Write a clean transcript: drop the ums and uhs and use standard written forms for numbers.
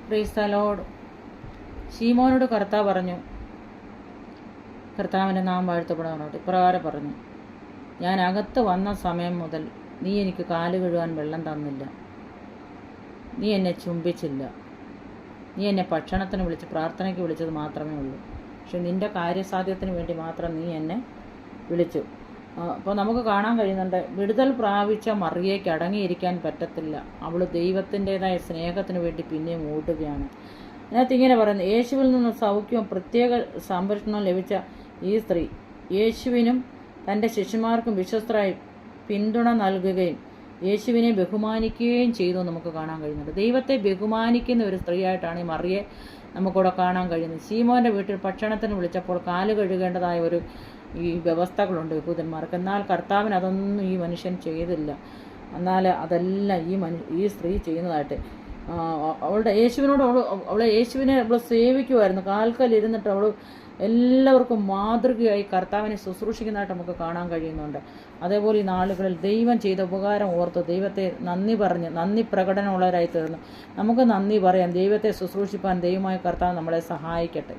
Praise the Lord. ശീമോനോട് കർത്താവ് പറഞ്ഞു, കർത്താവിൻ്റെ നാം വാഴ്ത്തപ്പെടാനോട്ട് ഇപ്രകാരം പറഞ്ഞു, ഞാൻ അകത്ത് വന്ന സമയം മുതൽ നീ എനിക്ക് കാല് കഴുകാൻ വെള്ളം തന്നില്ല, നീ എന്നെ ചുംബിച്ചില്ല, നീ എന്നെ ഭക്ഷണത്തിന് വിളിച്ച് പ്രാർത്ഥനയ്ക്ക് വിളിച്ചത് മാത്രമേ ഉള്ളൂ. പക്ഷെ നിൻ്റെ കാര്യസാധ്യത്തിന് വേണ്ടി മാത്രം നീ എന്നെ വിളിച്ചു. അപ്പോൾ നമുക്ക് കാണാൻ കഴിയുന്നുണ്ട്, വിടുതൽ പ്രാപിച്ച മറിയയ്ക്ക് അടങ്ങിയിരിക്കാൻ പറ്റത്തില്ല. അവൾ ദൈവത്തിൻ്റെതായ സ്നേഹത്തിന് വേണ്ടി പിന്നെയും ഓടുകയാണ്. അതിനകത്ത് ഇങ്ങനെ പറയുന്നത്, യേശുവിൽ നിന്ന് സൗഖ്യവും പ്രത്യേക സംരക്ഷണവും ലഭിച്ച ഈ സ്ത്രീ യേശുവിനും തൻ്റെ ശിഷ്യന്മാർക്കും വിശ്വസ്തരായി പിന്തുണ നൽകുകയും യേശുവിനെ ബഹുമാനിക്കുകയും ചെയ്തു നമുക്ക് കാണാൻ കഴിയുന്നുണ്ട്. ദൈവത്തെ ബഹുമാനിക്കുന്ന ഒരു സ്ത്രീയായിട്ടാണ് ഈ മറിയെ നമുക്കിവിടെ കാണാൻ കഴിയുന്നത്. ശീമോൻ്റെ വീട്ടിൽ ഭക്ഷണത്തിന് വിളിച്ചപ്പോൾ കാല് കഴുകേണ്ടതായ ഈ വ്യവസ്ഥകളുണ്ട് യഹൂദന്മാർക്ക്. എന്നാൽ കർത്താവിന് അതൊന്നും ഈ മനുഷ്യൻ ചെയ്തില്ല. എന്നാൽ അതെല്ലാം ഈ സ്ത്രീ ചെയ്യുന്നതായിട്ട് യേശുവിനോട് യേശുവിനെ അവൾ സേവിക്കുമായിരുന്നു. കാൽക്കലിരുന്നിട്ട് അവൾ എല്ലാവർക്കും മാതൃകയായി കർത്താവിനെ ശുശ്രൂഷിക്കുന്നതായിട്ട് നമുക്ക് കാണാൻ കഴിയുന്നുണ്ട്. അതേപോലെ ഈ നാളുകളിൽ ദൈവം ചെയ്ത ഉപകാരം ഓർത്ത് ദൈവത്തെ നന്ദി പ്രകടനമുള്ളവരായി തീർന്നു നമുക്ക് നന്ദി പറയാം. ദൈവത്തെ ശുശ്രൂഷിപ്പാൻ ദൈവമായ കർത്താവ് നമ്മളെ സഹായിക്കട്ടെ.